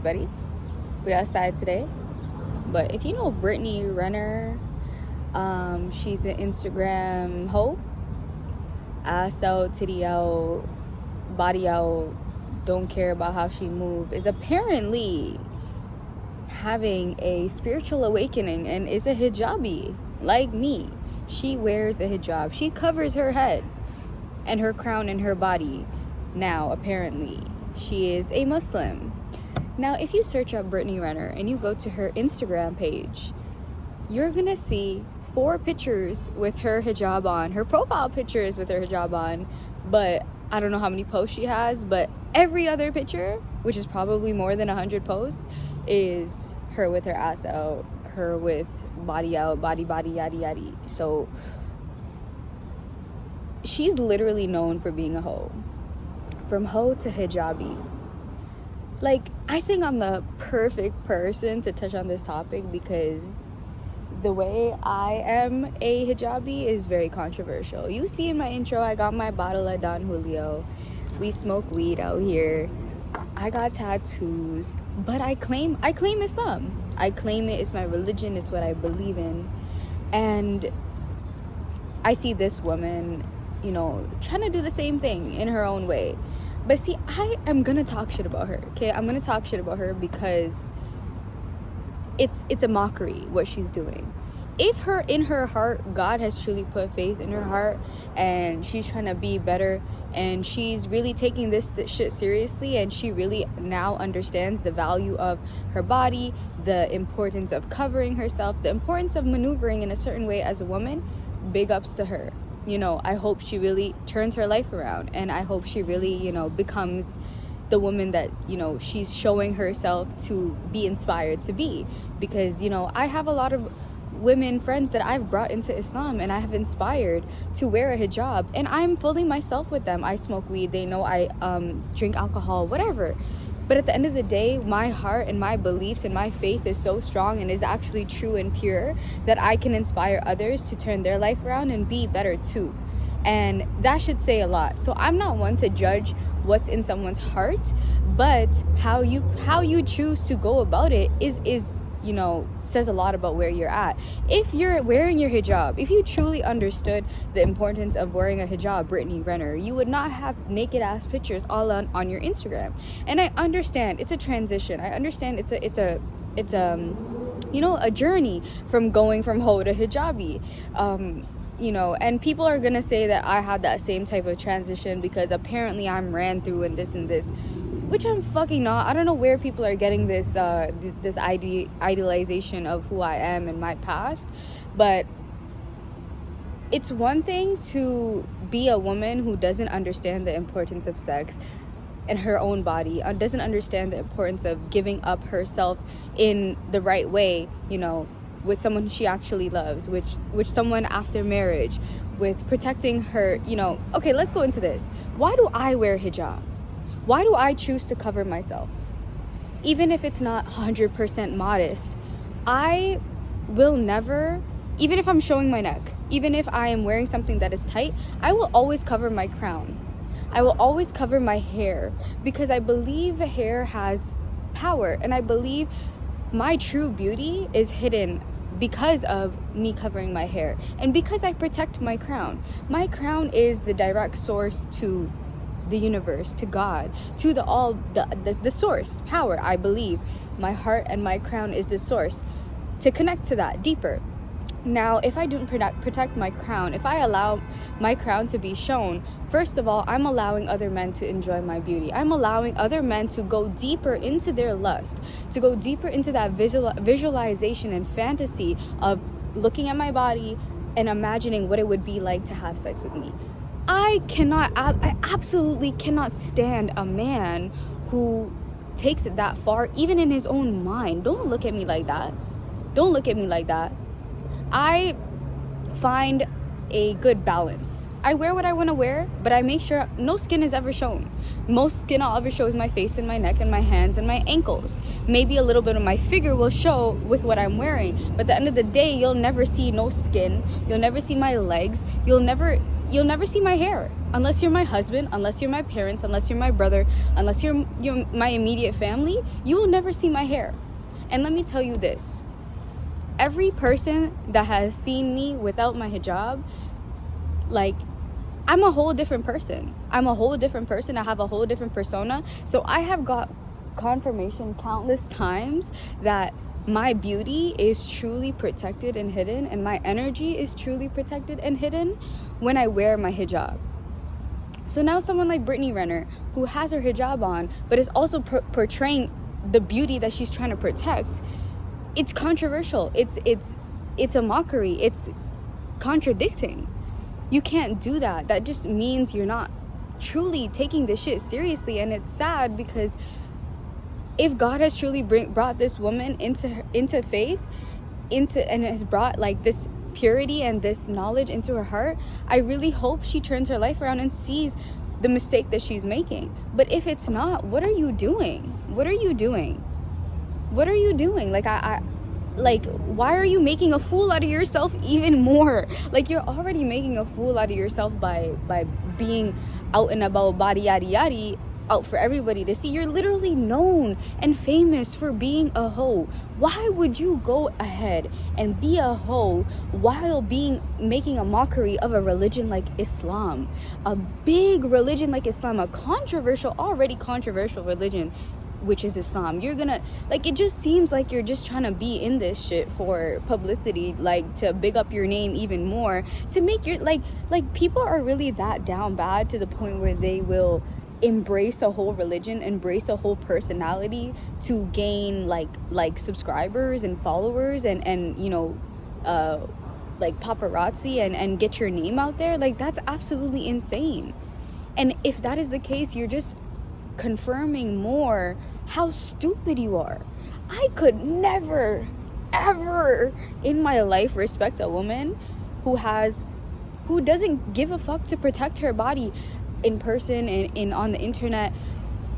everybody. We outside today. But if you know Brittany Renner, she's an Instagram hoe. Ass out, titty out, body out, don't care about how she move, is apparently having a spiritual awakening and is a hijabi like me. She wears a hijab. She covers her head and her crown and her body. Now, apparently, she is a Muslim. Now, if you search up Brittany Renner and you go to her Instagram page, you're gonna see 4 pictures with her hijab on. Her profile picture is with her hijab on, but I don't know how many posts she has, but every other picture, which is probably more than 100 posts, is her with her ass out, her with body out, body, yaddy, yaddy. So she's literally known for being a hoe. From hoe to hijabi. Like, I think I'm the perfect person to touch on this topic because the way I am a hijabi is very controversial. You see in my intro, I got my bottle of Don Julio. We smoke weed out here. I got tattoos, but I claim Islam. I claim it. It's my religion. It's what I believe in. And I see this woman, trying to do the same thing in her own way. But see, I am gonna talk shit about her, okay? I'm gonna talk shit about her because it's a mockery what she's doing. If in her heart, God has truly put faith in her heart and she's trying to be better and she's really taking this shit seriously and she really now understands the value of her body, the importance of covering herself, the importance of maneuvering in a certain way as a woman, big ups to her. I hope she really turns her life around and I hope she really, becomes the woman that, she's showing herself to be inspired to be. Because, I have a lot of women friends that I've brought into Islam and I have inspired to wear a hijab and I'm fully myself with them. I smoke weed, they know I drink alcohol, whatever. But at the end of the day, my heart and my beliefs and my faith is so strong and is actually true and pure that I can inspire others to turn their life around and be better too. And that should say a lot. So I'm not one to judge what's in someone's heart, but how you choose to go about it is says a lot about where you're at. If you're wearing your hijab, if you truly understood the importance of wearing a hijab, Brittany Renner, you would not have naked ass pictures all on your Instagram. And I understand it's a transition. I understand it's a journey from going from hoe to hijabi. And people are gonna say that I had that same type of transition because apparently I'm ran through and this, which I'm fucking not. I don't know where people are getting this idealization of who I am in my past, but it's one thing to be a woman who doesn't understand the importance of sex and her own body, doesn't understand the importance of giving up herself in the right way, with someone she actually loves, which someone after marriage, with protecting her, Okay, let's go into this. Why do I wear hijab? Why do I choose to cover myself? Even if it's not 100% modest, I will never, even if I'm showing my neck, even if I am wearing something that is tight, I will always cover my crown. I will always cover my hair because I believe hair has power and I believe my true beauty is hidden because of me covering my hair and because I protect my crown. My crown is the direct source to the universe, to God, to the source, power. I believe my heart and my crown is the source to connect to that deeper. Now, if I don't protect my crown, if I allow my crown to be shown, first of all, I'm allowing other men to enjoy my beauty. I'm allowing other men to go deeper into their lust, to go deeper into that visualization and fantasy of looking at my body and imagining what it would be like to have sex with me. I absolutely cannot stand a man who takes it that far, even in his own mind. Don't look at me like that. Don't look at me like that. I find a good balance. I wear what I want to wear, but I make sure no skin is ever shown. Most skin I'll ever show is my face and my neck and my hands and my ankles. Maybe a little bit of my figure will show with what I'm wearing, but at the end of the day, you'll never see no skin. You'll never see my legs. You'll never you'll never see my hair unless you're my husband, unless you're my parents, unless you're my brother, unless you're my immediate family. You will never see my hair. And let me tell you this, every person that has seen me without my hijab, like, I'm a whole different person. I have a whole different persona. So I have got confirmation countless times that my beauty is truly protected and hidden, and my energy is truly protected and hidden when I wear my hijab. So now someone like Brittany Renner, who has her hijab on, but is also portraying the beauty that she's trying to protect, it's controversial. It's a mockery. It's contradicting. You can't do that. That just means you're not truly taking this shit seriously. And it's sad, because if God has truly brought this woman into faith, and has brought like this purity and this knowledge into her heart, I really hope she turns her life around and sees the mistake that she's making. But if it's not, what are you doing? Like, like, why are you making a fool out of yourself even more? Like, you're already making a fool out of yourself by being out and about, body yaddy yaddy, out for everybody to see. You're literally known and famous for being a hoe. Why would you go ahead and be a hoe while making a mockery of a religion like Islam, a big religion like Islam, a already controversial religion, which is Islam? You're gonna, like, it just seems like you're just trying to be in this shit for publicity, like, to big up your name even more, to make your, like people are really that down bad to the point where they will embrace a whole religion, embrace a whole personality to gain like subscribers and followers and you know, like paparazzi and get your name out there. Like, that's absolutely insane. And if that is the case, you're just confirming more how stupid you are. I could never ever in my life respect a woman who doesn't give a fuck to protect her body in person and on the internet.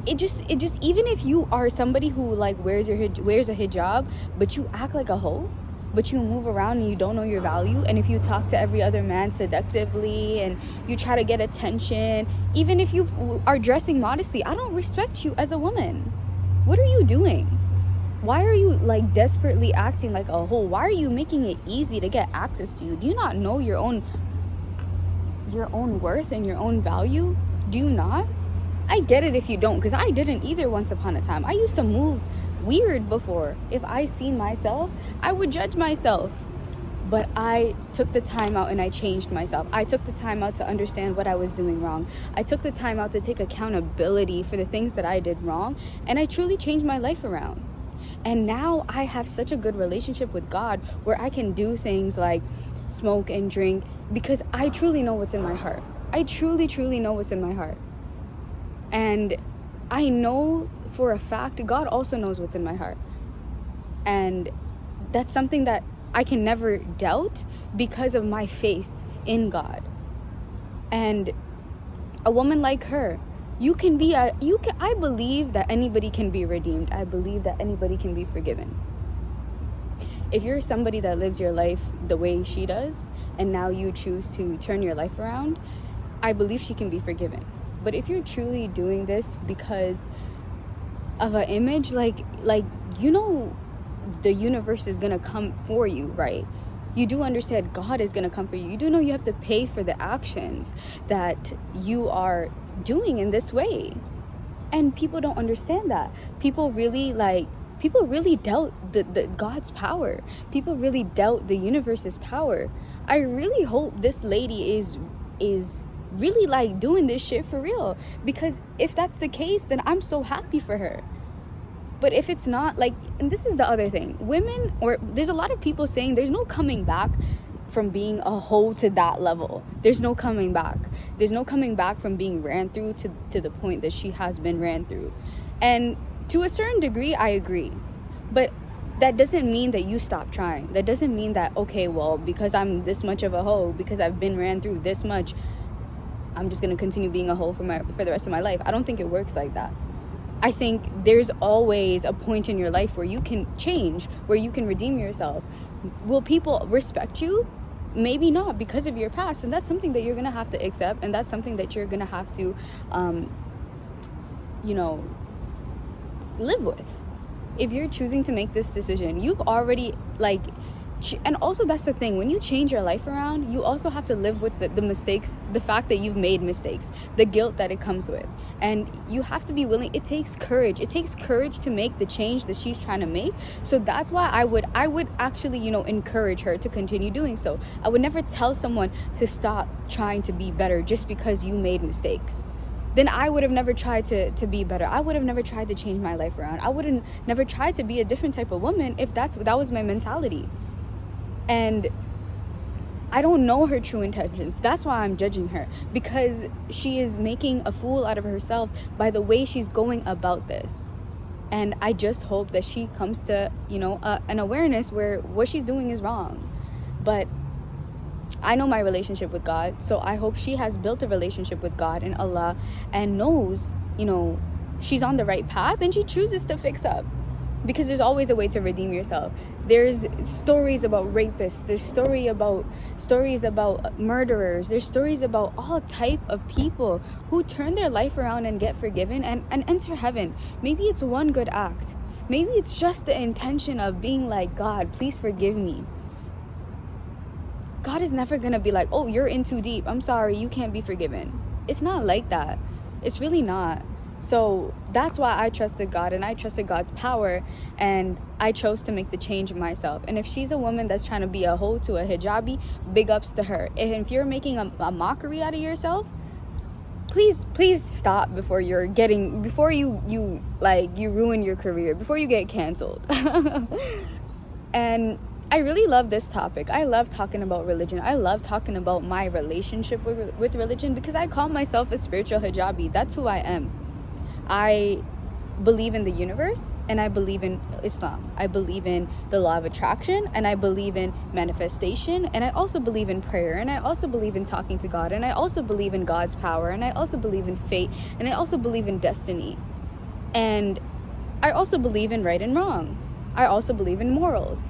It just even if you are somebody who like wears a hijab, but you act like a hoe, but you move around and you don't know your value, and if you talk to every other man seductively and you try to get attention, even if you are dressing modestly, I don't respect you as a woman. What are you doing? Why are you like desperately acting like a hoe? Why are you making it easy to get access to you? Do you not know your own worth and your own value? Do you not? I get it if you don't, because I didn't either once upon a time. I used to move weird before. If I seen myself, I would judge myself. But I took the time out and I changed myself. I took the time out to understand what I was doing wrong. I took the time out to take accountability for the things that I did wrong, and I truly changed my life around. And now I have such a good relationship with God where I can do things like smoke and drink because I truly know what's in my heart. I truly know what's in my heart. And I know for a fact God also knows what's in my heart. And that's something that I can never doubt because of my faith in God. And a woman like her, I believe that anybody can be redeemed. I believe that anybody can be forgiven. If you're somebody that lives your life the way she does, and now you choose to turn your life around, I believe she can be forgiven. But if you're truly doing this because of an image, like you know, the universe is gonna come for you, right? You do understand God is gonna come for you. You do know you have to pay for the actions that you are doing in this way. And people don't understand that. People really doubt the God's power. People really doubt the universe's power. I really hope this lady is really like doing this shit for real, because if that's the case, then I'm so happy for her. But if it's not, like, and this is the other thing, there's a lot of people saying there's no coming back from being a hoe to that level. There's no coming back from being ran through to the point that she has been ran through. And to a certain degree, I agree. But that doesn't mean that you stop trying. That doesn't mean that, okay, well, because I'm this much of a hoe, because I've been ran through this much, I'm just going to continue being a hoe for the rest of my life. I don't think it works like that. I think there's always a point in your life where you can change, where you can redeem yourself. Will people respect you? maybe not because of your past, and that's something that you're gonna have to accept, and that's something that you're gonna have to you know, live with. If you're choosing to make this decision, you've already, like, and also that's the thing, when you change your life around, you also have to live with the mistakes, the fact that you've made mistakes, the guilt that it comes with, and you have to be willing. It takes courage to make the change that she's trying to make. So that's why I would actually, you know, encourage her to continue doing so. I would never tell someone to stop trying to be better just because you made mistakes. Then I would have never tried to be better. I would have never tried to change my life around. I would have never tried to be a different type of woman if that was my mentality. And I don't know her true intentions. That's why I'm judging her, because she is making a fool out of herself by the way she's going about this. And I just hope that she comes to, you know, an awareness where what she's doing is wrong. But I know my relationship with God, so I hope she has built a relationship with God and Allah and knows, you know, she's on the right path, and she chooses to fix up. Because there's always a way to redeem yourself. There's stories about rapists, there's stories about murderers, there's stories about all type of people who turn their life around and get forgiven and enter heaven. Maybe it's one good act. Maybe it's just the intention of being like, God, please forgive me. God is never gonna be like, oh, you're in too deep, I'm sorry, you can't be forgiven. It's not like that. It's really not. So that's why I trusted God, and I trusted God's power, and I chose to make the change myself. And if she's a woman that's trying to be a hoe to a hijabi, big ups to her. And if you're making a mockery out of yourself, please stop before you ruin your career, before you get canceled. And I really love this topic. I love talking about religion. I love talking about my relationship with religion, because I call myself a spiritual hijabi. That's who I am. I believe in the universe, and I believe in Islam. I believe in the law of attraction, and I believe in manifestation, and I also believe in prayer, and I also believe in talking to God, and I also believe in God's power, and I also believe in fate, and I also believe in destiny. And I also believe in right and wrong. I also believe in morals.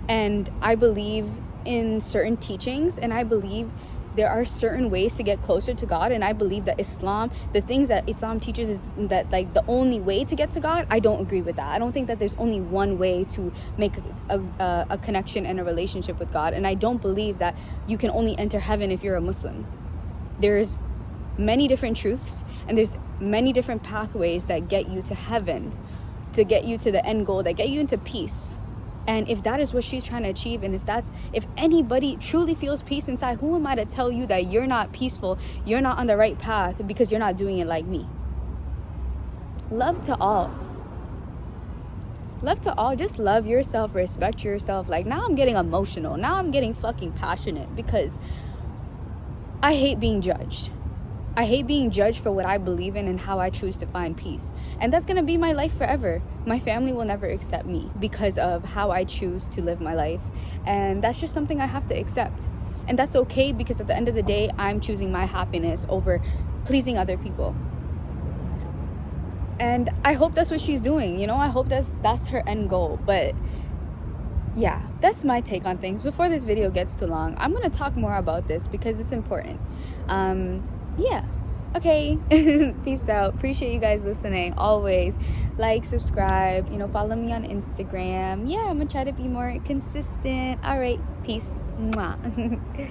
And I believe in certain teachings, and I believe there are certain ways to get closer to God. And I believe that Islam, the things that Islam teaches, is that, like, the only way to get to God. I don't agree with that. I don't think that there's only one way to make a connection and a relationship with God. And I don't believe that you can only enter heaven if you're a Muslim. There's many different truths, and there's many different pathways that get you to heaven, to get you to the end goal, that get you into peace. And if that is what she's trying to achieve, and if anybody truly feels peace inside, who am I to tell you that you're not peaceful, you're not on the right path, because you're not doing it like me? Love to all. Love to all. Just love yourself, respect yourself. Like, now I'm getting emotional. Now I'm getting fucking passionate, because I hate being judged. I hate being judged for what I believe in and how I choose to find peace. And that's going to be my life forever. My family will never accept me because of how I choose to live my life. And that's just something I have to accept. And that's okay, because at the end of the day, I'm choosing my happiness over pleasing other people. And I hope that's what she's doing. You know, I hope that's her end goal. But yeah, that's my take on things. Before this video gets too long, I'm going to talk more about this because it's important. Yeah. Okay. Peace out. Appreciate you guys listening. Always like, subscribe, follow me on Instagram. Yeah, I'm gonna try to be more consistent. All right. Peace. Mwah.